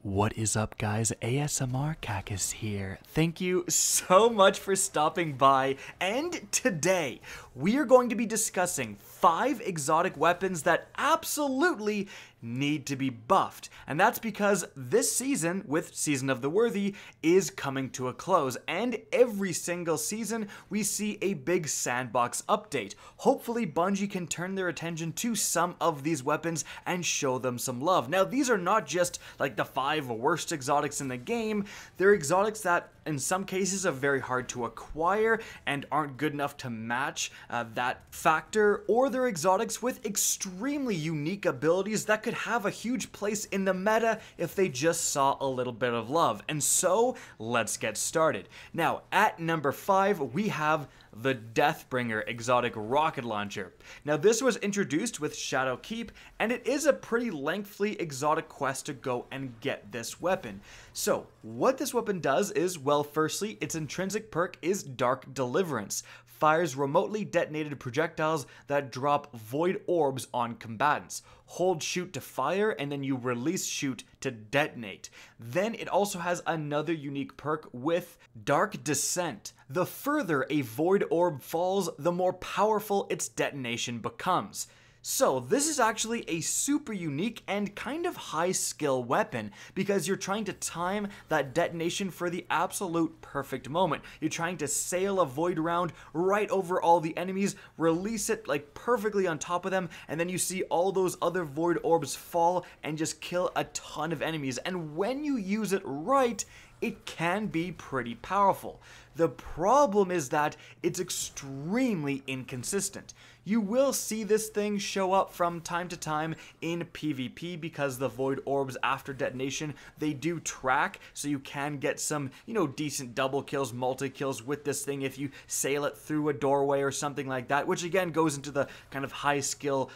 What is up, guys? ASMR Kackis here. Thank you so much for stopping by, and today we are going to be discussing 5 exotic weapons that absolutely need to be buffed. And that's because this season, with Season of the Worthy, is coming to a close, and every single season we see a big Sandbox update. Hopefully Bungie can turn their attention to some of these weapons and show them some love. Now, these are not just like the 5 worst exotics in the game. They're exotics that in some cases are very hard to acquire and aren't good enough to match that factor, or they're exotics with extremely unique abilities that could have a huge place in the meta if they just saw a little bit of love. And so let's get started. Now, at number 5 we have the Deathbringer exotic rocket launcher. Now, this was introduced with Shadowkeep, and it is a pretty lengthy exotic quest to go and get this weapon. So what this weapon does is, well, firstly, its intrinsic perk is Dark Deliverance. Fires remotely detonated projectiles that drop void orbs on combatants. Hold shoot to fire, and then you release shoot to detonate. Then it also has another unique perk with Dark Descent. The further a void orb falls, the more powerful its detonation becomes. So this is actually a super unique and kind of high skill weapon, because you're trying to time that detonation for the absolute perfect moment. You're trying to sail a void round right over all the enemies, release it like perfectly on top of them, and then you see all those other void orbs fall and just kill a ton of enemies. And when you use it right, it can be pretty powerful. The problem is that it's extremely inconsistent. You will see this thing show up from time to time in PvP because the void orbs after detonation, they do track, so you can get some, decent double kills, multi-kills with this thing if you sail it through a doorway or something like that, which again goes into the kind of high skill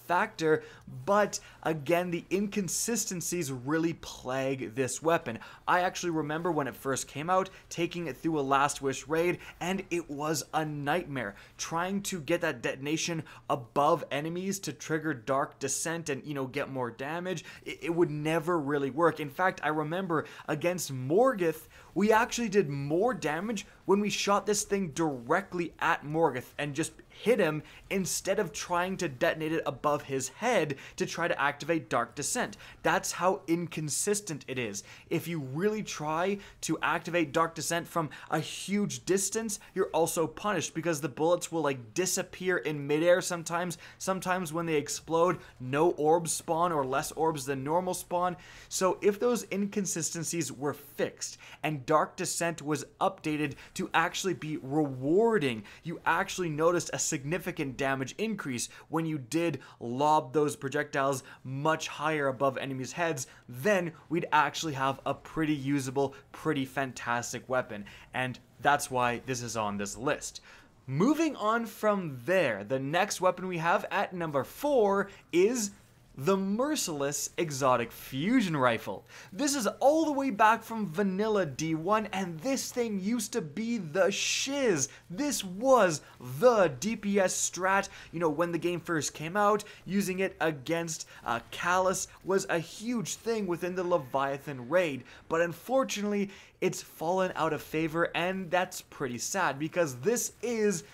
factor. But again, the inconsistencies really plague this weapon. I actually remember when it first came out, taking it through a Last Wish raid, and it was a nightmare trying to get that detonation above enemies to trigger Dark Descent and, get more damage. It would never really work. In fact, I remember against Morgith, we actually did more damage when we shot this thing directly at Morgith and just hit him instead of trying to detonate it above his head to try to activate Dark Descent. That's how inconsistent it is. If you really try to activate Dark Descent from a huge distance, you're also punished because the bullets will like disappear in midair sometimes. Sometimes when they explode, no orbs spawn or less orbs than normal spawn. So if those inconsistencies were fixed and Dark Descent was updated to actually be rewarding, you actually noticed a significant damage increase when you did lob those projectiles much higher above enemies' heads, then we'd actually have a pretty usable, pretty fantastic weapon. And that's why this is on this list. Moving on from there, the next weapon we have at number 4 is the Merciless exotic fusion rifle. This is all the way back from vanilla D1, and this thing used to be the shiz. This was the DPS strat, when the game first came out. Using it against Callus was a huge thing within the Leviathan raid, but unfortunately it's fallen out of favor, and that's pretty sad because this is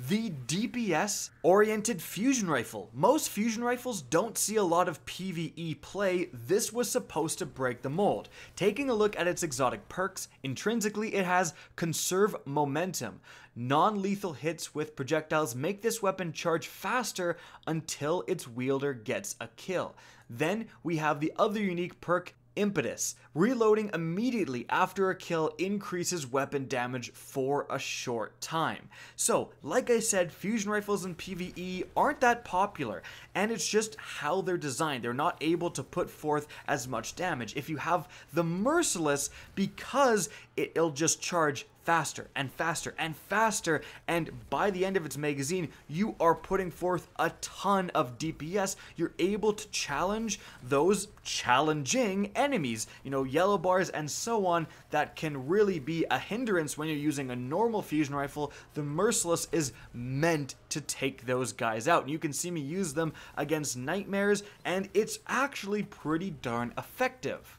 the DPS-oriented fusion rifle. Most fusion rifles don't see a lot of PvE play. This was supposed to break the mold. Taking a look at its exotic perks, intrinsically it has Conserve Momentum. Non-lethal hits with projectiles make this weapon charge faster until its wielder gets a kill. Then we have the other unique perk, Impetus. Reloading immediately after a kill increases weapon damage for a short time. So, like I said, fusion rifles in PvE aren't that popular, and it's just how they're designed. They're not able to put forth as much damage. If you have the Merciless, because it'll just charge faster and faster and faster, and by the end of its magazine you are putting forth a ton of DPS. You're able to challenge those challenging enemies, yellow bars and so on, that can really be a hindrance when you're using a normal fusion rifle. The Merciless is meant to take those guys out, and you can see me use them against nightmares, and it's actually pretty darn effective.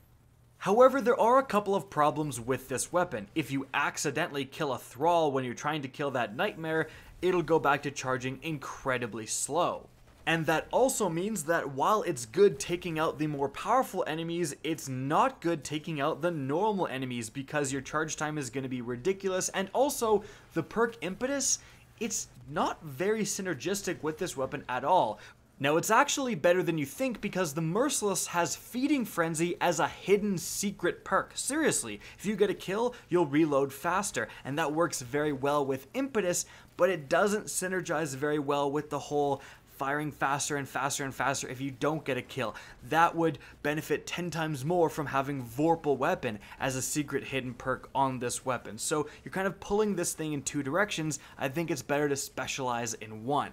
However, there are a couple of problems with this weapon. If you accidentally kill a thrall when you're trying to kill that nightmare, it'll go back to charging incredibly slow. And that also means that while it's good taking out the more powerful enemies, it's not good taking out the normal enemies because your charge time is going to be ridiculous. And also, the perk Impetus, it's not very synergistic with this weapon at all. Now, it's actually better than you think because the Merciless has Feeding Frenzy as a hidden secret perk. Seriously, if you get a kill, you'll reload faster, and that works very well with Impetus, but it doesn't synergize very well with the whole firing faster and faster and faster if you don't get a kill. That would benefit 10 times more from having Vorpal Weapon as a secret hidden perk on this weapon. So you're kind of pulling this thing in two directions. I think it's better to specialize in one.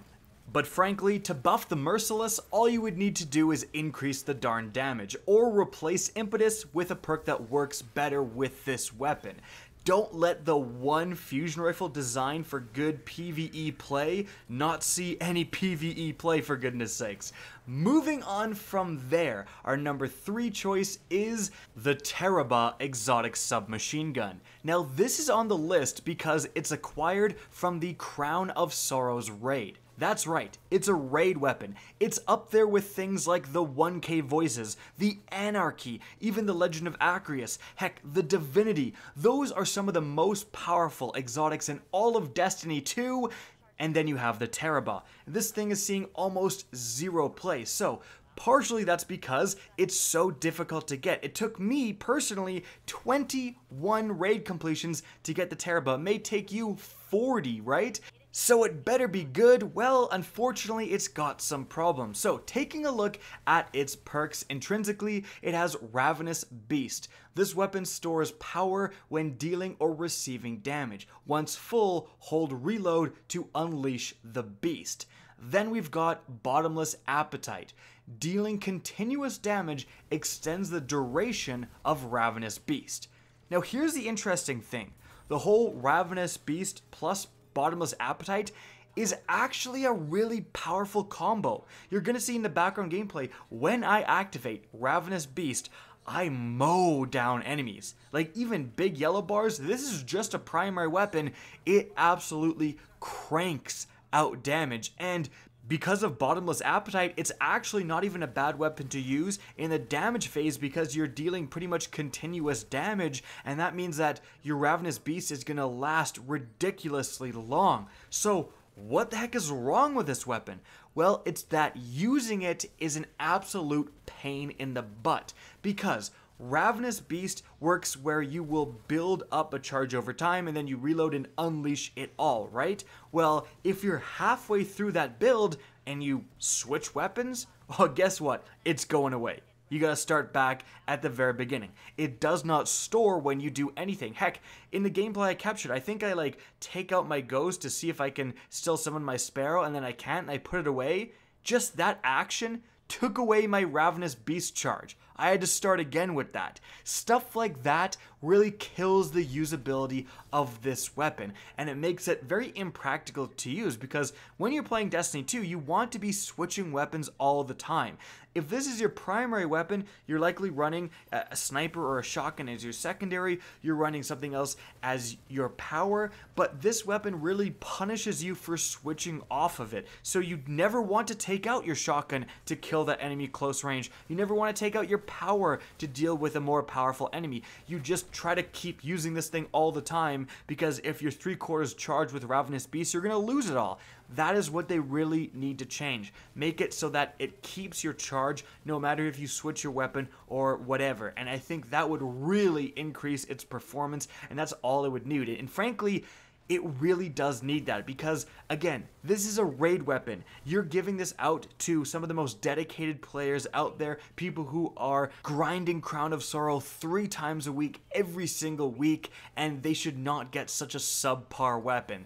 But frankly, to buff the Merciless, all you would need to do is increase the darn damage, or replace Impetus with a perk that works better with this weapon. Don't let the one fusion rifle designed for good PvE play not see any PvE play, for goodness sakes. Moving on from there, our number 3 choice is the Teraba Exotic Submachine Gun. Now this is on the list because it's acquired from the Crown of Sorrows raid. That's right, it's a raid weapon. It's up there with things like the 1K Voices, the Anarchy, even the Legend of Acreus, heck, the Divinity. Those are some of the most powerful exotics in all of Destiny 2, and then you have the Teraba. This thing is seeing almost zero play, so partially that's because it's so difficult to get. It took me, personally, 21 raid completions to get the Teraba. It may take you 40, right? So it better be good. Well, unfortunately, it's got some problems. So taking a look at its perks intrinsically, it has Ravenous Beast. This weapon stores power when dealing or receiving damage. Once full, hold reload to unleash the beast. Then we've got Bottomless Appetite. Dealing continuous damage extends the duration of Ravenous Beast. Now here's the interesting thing. The whole Ravenous Beast plus Bottomless Appetite is actually a really powerful combo. You're going to see in the background gameplay, when I activate Ravenous Beast, I mow down enemies. Like even big yellow bars, this is just a primary weapon. It absolutely cranks out damage, and because of Bottomless Appetite, it's actually not even a bad weapon to use in the damage phase because you're dealing pretty much continuous damage, and that means that your Ravenous Beast is going to last ridiculously long. So what the heck is wrong with this weapon? Well, it's that using it is an absolute pain in the butt because Ravenous Beast works where you will build up a charge over time and then you reload and unleash it all, right? Well, if you're halfway through that build and you switch weapons, well, guess what? It's going away. You gotta start back at the very beginning. It does not store when you do anything. Heck, in the gameplay I captured, I think I take out my ghost to see if I can still summon my sparrow, and then I can't and I put it away. Just that action took away my Ravenous Beast charge. I had to start again with that. Stuff like that really kills the usability of this weapon, and it makes it very impractical to use because when you're playing Destiny 2, you want to be switching weapons all the time. If this is your primary weapon, you're likely running a sniper or a shotgun as your secondary, you're running something else as your power, but this weapon really punishes you for switching off of it. So you never want to take out your shotgun to kill that enemy close range. You never want to take out your power to deal with a more powerful enemy. You just try to keep using this thing all the time because if you're 3/4 charged with Ravenous Beast, you're going to lose it all. That is what they really need to change. Make it so that it keeps your charge no matter if you switch your weapon or whatever. And I think that would really increase its performance, and that's all it would need. And frankly, it really does need that because, again, this is a raid weapon. You're giving this out to some of the most dedicated players out there, people who are grinding Crown of Sorrow 3 times a week, every single week, and they should not get such a subpar weapon.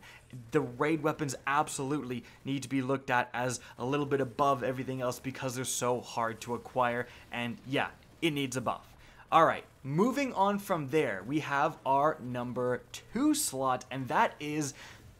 The raid weapons absolutely need to be looked at as a little bit above everything else because they're so hard to acquire, and yeah, it needs a buff. Alright, moving on from there, we have our number 2 slot, and that is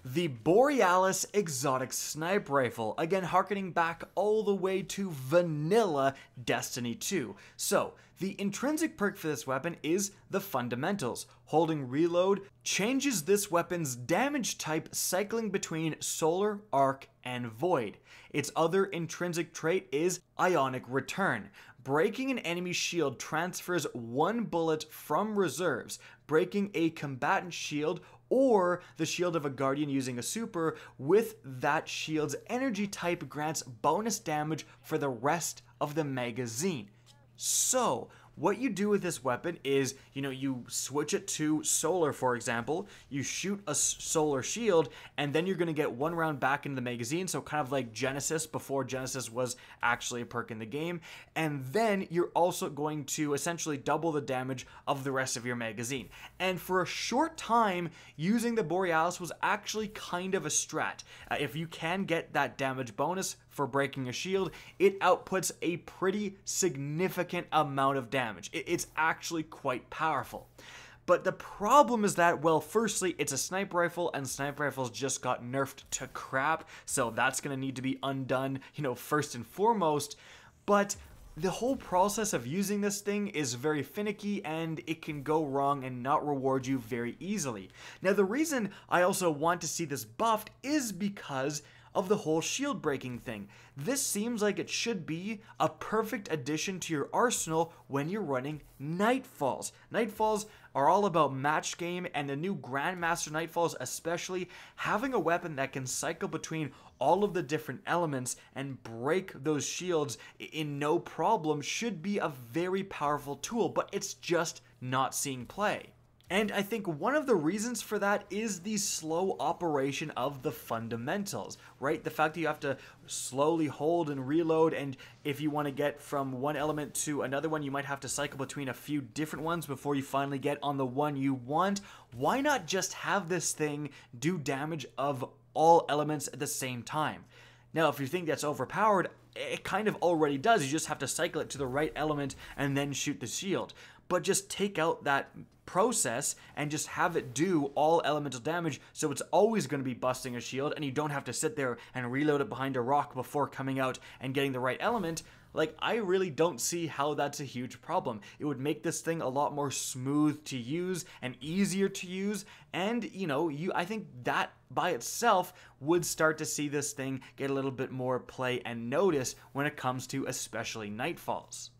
The Borealis exotic sniper rifle, again harkening back all the way to vanilla Destiny 2. So, the intrinsic perk for this weapon is the fundamentals. Holding reload changes this weapon's damage type, cycling between solar, arc, and void. Its other intrinsic trait is ionic return. Breaking an enemy shield transfers one bullet from reserves. Breaking a combatant shield or the shield of a guardian using a super with that shield's energy type grants bonus damage for the rest of the magazine. So, what you do with this weapon is, you switch it to solar, for example, you shoot a solar shield, and then you're going to get one round back into the magazine, so kind of like Genesis before Genesis was actually a perk in the game, and then you're also going to essentially double the damage of the rest of your magazine. And for a short time, using the Borealis was actually kind of a strat. If you can get that damage bonus for breaking a shield, it outputs a pretty significant amount of damage. It's actually quite powerful. But the problem is that, well, firstly, it's a sniper rifle, and sniper rifles just got nerfed to crap, so that's going to need to be undone, first and foremost. But the whole process of using this thing is very finicky, and it can go wrong and not reward you very easily. Now, the reason I also want to see this buffed is because of the whole shield breaking thing. This seems like it should be a perfect addition to your arsenal when you're running Nightfalls. Nightfalls are all about match game, and the new Grandmaster Nightfalls especially, having a weapon that can cycle between all of the different elements and break those shields in no problem should be a very powerful tool, but it's just not seeing play. And I think one of the reasons for that is the slow operation of the fundamentals, right? The fact that you have to slowly hold and reload, and if you want to get from one element to another one, you might have to cycle between a few different ones before you finally get on the one you want. Why not just have this thing do damage of all elements at the same time? Now, if you think that's overpowered, it kind of already does. You just have to cycle it to the right element and then shoot the shield. But just take out that process and just have it do all elemental damage, so it's always going to be busting a shield, and you don't have to sit there and reload it behind a rock before coming out and getting the right element. Like, I really don't see how that's a huge problem. It would make this thing a lot more smooth to use and easier to use, and I think that by itself would start to see this thing get a little bit more play and notice when it comes to especially Nightfalls.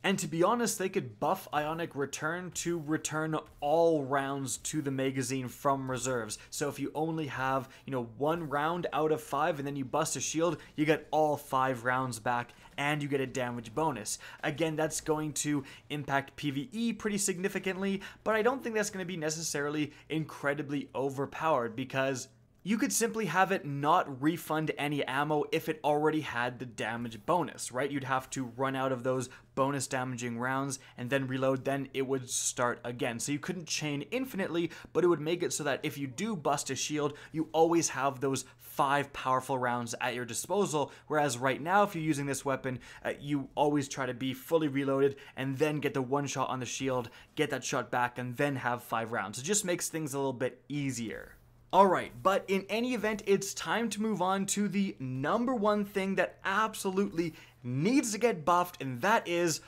And to be honest, they could buff Ionic Return to return all rounds to the magazine from reserves. So if you only have, one round out of 5 and then you bust a shield, you get all 5 rounds back and you get a damage bonus. Again, that's going to impact PvE pretty significantly, but I don't think that's going to be necessarily incredibly overpowered, because you could simply have it not refund any ammo if it already had the damage bonus, right? You'd have to run out of those bonus damaging rounds and then reload, then it would start again. So you couldn't chain infinitely, but it would make it so that if you do bust a shield, you always have those 5 powerful rounds at your disposal, whereas right now, if you're using this weapon, you always try to be fully reloaded and then get the one shot on the shield, get that shot back, and then have 5 rounds. It just makes things a little bit easier. Alright, but in any event, it's time to move on to the number one thing that absolutely needs to get buffed, and that is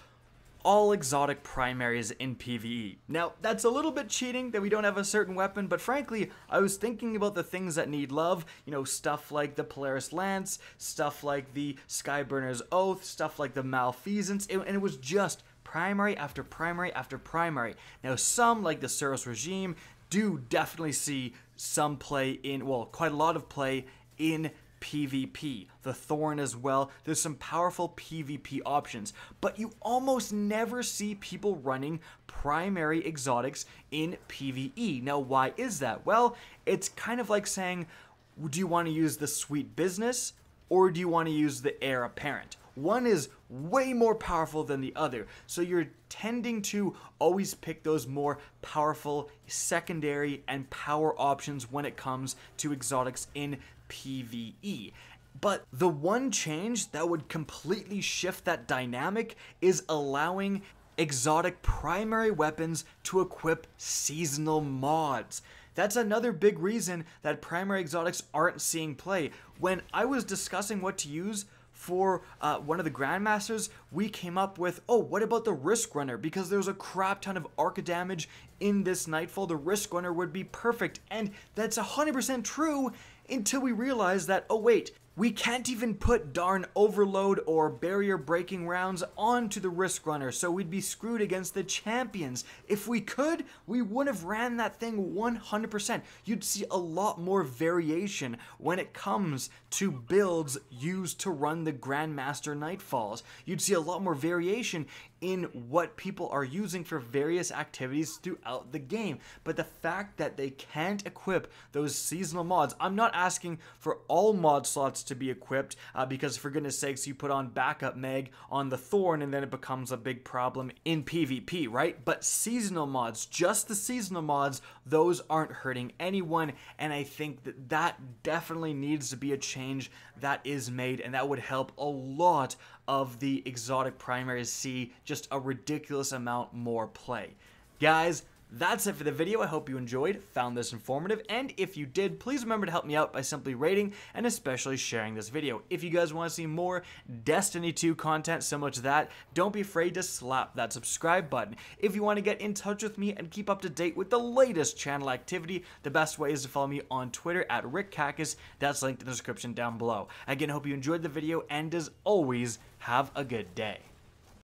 all exotic primaries in PvE. Now, that's a little bit cheating that we don't have a certain weapon, but frankly, I was thinking about the things that need love, stuff like the Polaris Lance, stuff like the Skyburner's Oath, stuff like the Malfeasance, and it was just primary after primary after primary. Now, some, like the Suros Regime, do definitely see some play in, well, quite a lot of play in PvP. The Thorn as well. There's some powerful PvP options, but you almost never see people running primary exotics in PvE. Now, why is that? Well, it's kind of like saying, do you want to use the Sweet Business or do you want to use the Heir Apparent? One is way more powerful than the other, so you're tending to always pick those more powerful secondary and power options when it comes to exotics in PvE. But the one change that would completely shift that dynamic is allowing exotic primary weapons to equip seasonal mods. That's another big reason that primary exotics aren't seeing play. When I was discussing what to use for one of the Grandmasters, we came up with, oh, what about the Risk Runner? Because there's a crap ton of arc damage in this Nightfall, the Risk Runner would be perfect. And that's 100% true until we realized that, oh wait, we can't even put darn Overload or Barrier Breaking rounds onto the Risk Runner, so we'd be screwed against the champions. If we could, we would have ran that thing 100%. You'd see a lot more variation when it comes to builds used to run the Grandmaster Nightfalls. You'd see a lot more variation in what people are using for various activities throughout the game. But the fact that they can't equip those seasonal mods, I'm not asking for all mod slots to be equipped, because for goodness sakes, you put on backup Meg on the Thorn and then it becomes a big problem in PvP, right? But seasonal mods, just the seasonal mods, those aren't hurting anyone, and I think that that definitely needs to be a change that is made, and that would help a lot of the exotic primaries see just a ridiculous amount more play. Guys, that's it for the video. I hope you enjoyed, found this informative, and if you did, please remember to help me out by simply rating and especially sharing this video. If you guys want to see more Destiny 2 content similar to that, don't be afraid to slap that subscribe button. If you want to get in touch with me and keep up to date with the latest channel activity, the best way is to follow me on Twitter at RickKackis. That's linked in the description down below. Again, I hope you enjoyed the video, and as always, have a good day.